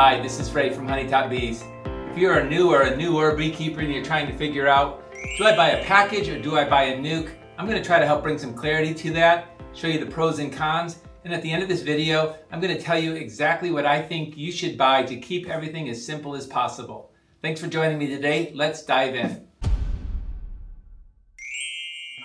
Hi, this is Ray from Honeytop Bees. If you're a newer beekeeper and you're trying to figure out, do I buy a package or do I buy a nuke? I'm going to try to help bring some clarity to that, show you the pros and cons, and at the end of this video, I'm going to tell you exactly what I think you should buy to keep everything as simple as possible. Thanks for joining me today. Let's dive in.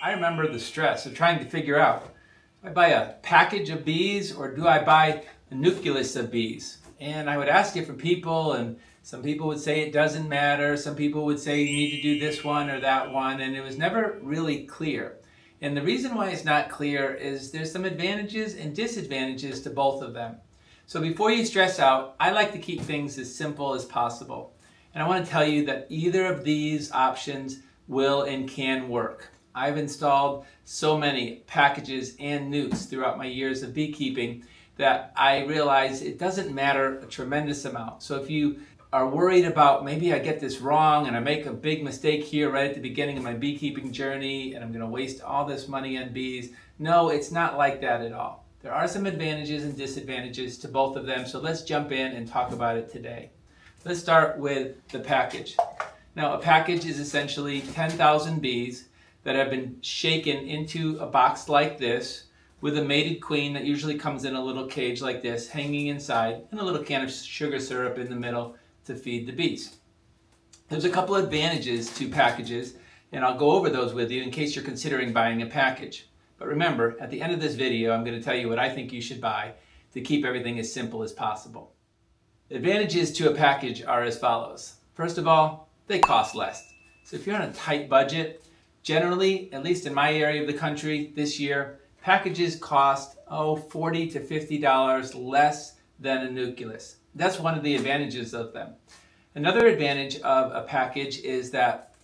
I remember the stress of trying to figure out, do I buy a package of bees or do I buy a nucleus of bees? And I would ask different people, and some people would say it doesn't matter. Some people would say you need to do this one or that one, and it was never really clear. And the reason why it's not clear is there's some advantages and disadvantages to both of them. So before you stress out, I like to keep things as simple as possible. And I want to tell you that either of these options will and can work. I've installed so many packages and nukes throughout my years of beekeeping that I realize it doesn't matter a tremendous amount. So if you are worried about maybe I get this wrong and I make a big mistake here right at the beginning of my beekeeping journey and I'm going to waste all this money on bees, no, it's not like that at all. There are some advantages and disadvantages to both of them, so let's jump in and talk about it today. Let's start with the package. Now, a package is essentially 10,000 bees that have been shaken into a box like this with a mated queen that usually comes in a little cage like this, hanging inside, and a little can of sugar syrup in the middle to feed the bees. There's a couple advantages to packages, and I'll go over those with you in case you're considering buying a package. But remember, at the end of this video, I'm going to tell you what I think you should buy to keep everything as simple as possible. Advantages to a package are as follows. First of all, they cost less. So if you're on a tight budget, generally, at least in my area of the country this year, packages cost $40 to $50 less than a nucleus. That's one of the advantages of them. Another advantage of a package is that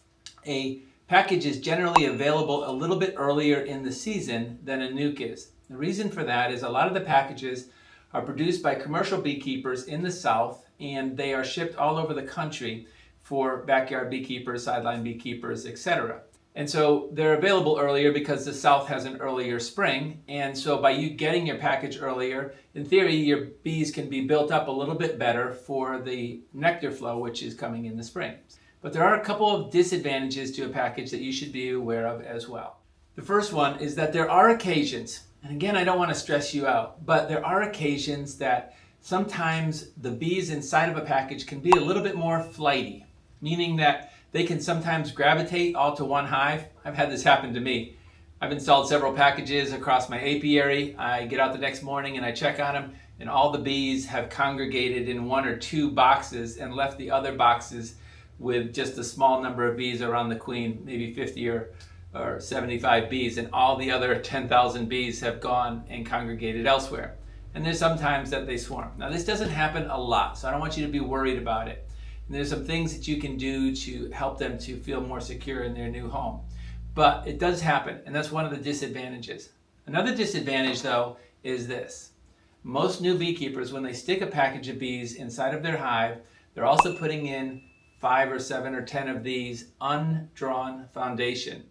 a package is generally available a little bit earlier in the season than a nuke is. The reason for that is a lot of the packages are produced by commercial beekeepers in the South, and they are shipped all over the country for backyard beekeepers, sideline beekeepers, etc. And so they're available earlier because the South has an earlier spring. And so by you getting your package earlier, in theory, your bees can be built up a little bit better for the nectar flow, which is coming in the spring. But there are a couple of disadvantages to a package that you should be aware of as well. The first one is that there are occasions, and again, I don't want to stress you out, but there are occasions that sometimes the bees inside of a package can be a little bit more flighty, meaning that they can sometimes gravitate all to one hive. I've had this happen to me. I've installed several packages across my apiary. I get out the next morning and I check on them, and all the bees have congregated in one or two boxes and left the other boxes with just a small number of bees around the queen, maybe 50 or 75 bees, and all the other 10,000 bees have gone and congregated elsewhere. And there's sometimes that they swarm. Now, this doesn't happen a lot, so I don't want you to be worried about it. And there's some things that you can do to help them to feel more secure in their new home. But it does happen, and that's one of the disadvantages. Another disadvantage, though, is this. Most new beekeepers, when they stick a package of bees inside of their hive, they're also putting in 5 or 7 or 10 of these undrawn foundation.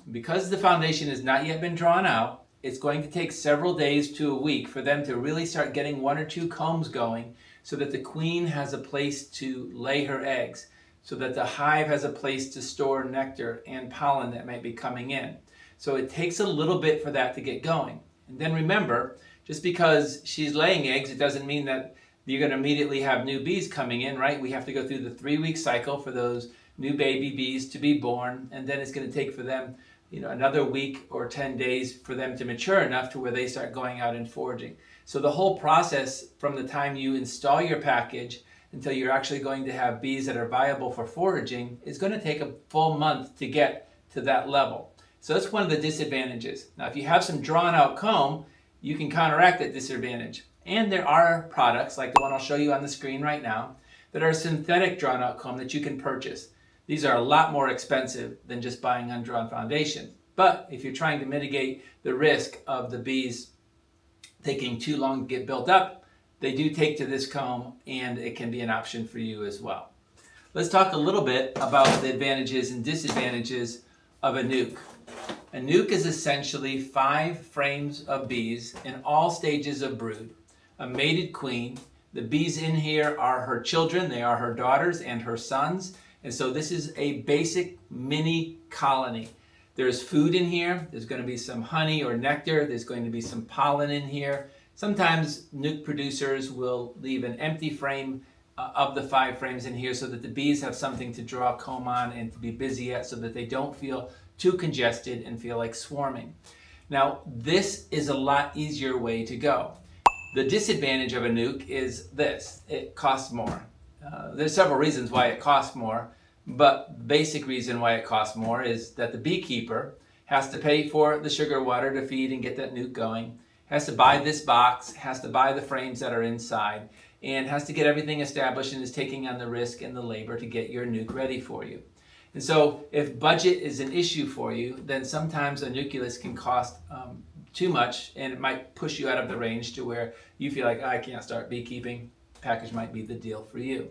Because the foundation has not yet been drawn out, it's going to take several days to a week for them to really start getting 1 or 2 combs going, so that the queen has a place to lay her eggs, so that the hive has a place to store nectar and pollen that might be coming in. So it takes a little bit for that to get going. And then remember, just because she's laying eggs, it doesn't mean that you're going to immediately have new bees coming in, right? We have to go through the 3-week cycle for those new baby bees to be born, and then it's going to take for them another week or 10 days for them to mature enough to where they start going out and foraging. So the whole process from the time you install your package until you're actually going to have bees that are viable for foraging is going to take a full month to get to that level. So that's one of the disadvantages. Now, if you have some drawn out comb, you can counteract that disadvantage. And there are products like the one I'll show you on the screen right now that are synthetic drawn out comb that you can purchase. These are a lot more expensive than just buying undrawn foundation. But if you're trying to mitigate the risk of the bees taking too long to get built up, they do take to this comb, and it can be an option for you as well. Let's talk a little bit about the advantages and disadvantages of a nuke. A nuke is essentially 5 frames of bees in all stages of brood, a mated queen The bees in here are her children. They are her daughters and her sons. And so this is a basic mini colony. There's food in here. There's going to be some honey or nectar. There's going to be some pollen in here. Sometimes nuc producers will leave an empty frame of the 5 frames in here so that the bees have something to draw comb on and to be busy at, so that they don't feel too congested and feel like swarming. Now, this is a lot easier way to go. The disadvantage of a nuc is this: it costs more. There's several reasons why it costs more, but the basic reason why it costs more is that the beekeeper has to pay for the sugar water to feed and get that nuc going, has to buy this box, has to buy the frames that are inside, and has to get everything established, and is taking on the risk and the labor to get your nuc ready for you. And so if budget is an issue for you, then sometimes a nucleus can cost too much, and it might push you out of the range to where you feel like, I can't start beekeeping. Package might be the deal for you.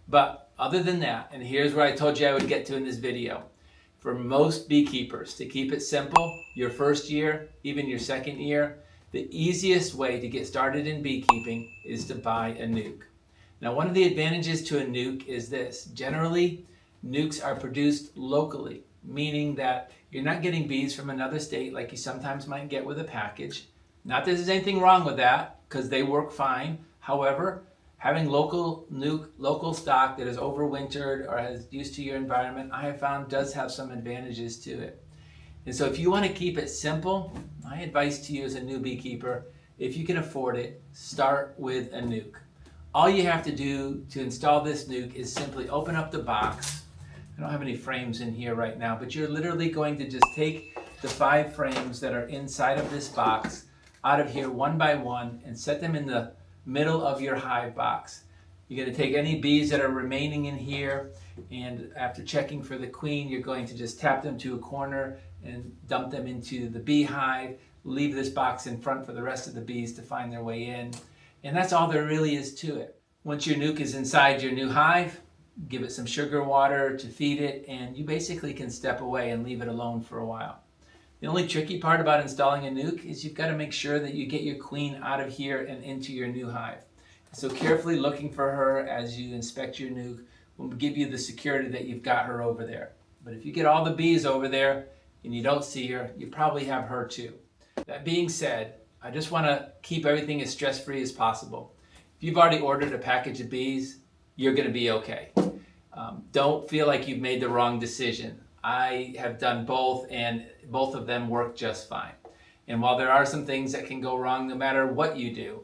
But other than that, and here's where I told you I would get to in this video, for most beekeepers, to keep it simple, your first year, even your second year, the easiest way to get started in beekeeping is to buy a nuc. Now, one of the advantages to a nuc is this: generally, nucs are produced locally, meaning that you're not getting bees from another state like you sometimes might get with a package. Not that there's anything wrong with that, because they work fine. However, having local nuc, local stock that is overwintered or is used to your environment, I have found does have some advantages to it. And so if you want to keep it simple, my advice to you as a new beekeeper, if you can afford it, start with a nuc. All you have to do to install this nuc is simply open up the box. I don't have any frames in here right now, but you're literally going to just take the 5 frames that are inside of this box out of here one by one and set them in the middle of your hive box. You're going to take any bees that are remaining in here, and after checking for the queen, you're going to just tap them to a corner and dump them into the beehive. Leave this box in front for the rest of the bees to find their way in. And that's all there really is to it. Once your nuc is inside your new hive, give it some sugar water to feed it, and you basically can step away and leave it alone for a while. The only tricky part about installing a nuc is you've got to make sure that you get your queen out of here and into your new hive. So carefully looking for her as you inspect your nuc will give you the security that you've got her over there. But if you get all the bees over there and you don't see her, you probably have her too. That being said, I just want to keep everything as stress-free as possible. If you've already ordered a package of bees, you're going to be okay. Don't feel like you've made the wrong decision. I have done both, and both of them work just fine. And while there are some things that can go wrong no matter what you do,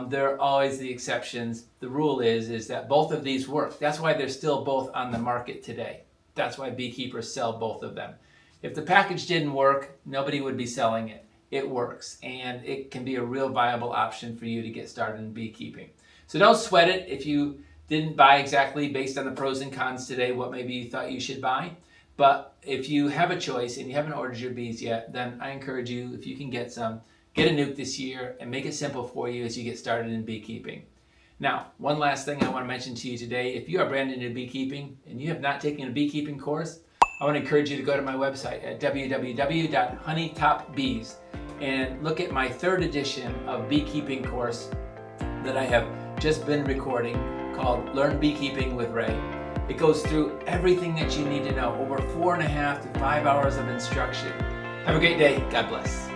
there are always the exceptions. The rule is that both of these work. That's why they're still both on the market today. That's why beekeepers sell both of them. If the package didn't work, nobody would be selling it. It works, and it can be a real viable option for you to get started in beekeeping. So don't sweat it if you didn't buy exactly based on the pros and cons today what maybe you thought you should buy. But if you have a choice and you haven't ordered your bees yet, then I encourage you, if you can get some, get a nuc this year and make it simple for you as you get started in beekeeping. Now, one last thing I want to mention to you today: if you are brand new to beekeeping and you have not taken a beekeeping course, I want to encourage you to go to my website at www.honeytopbees and look at my 3rd edition of beekeeping course that I have just been recording, called Learn Beekeeping with Ray. It goes through everything that you need to know, over 4.5 to 5 hours of instruction. Have a great day. God bless.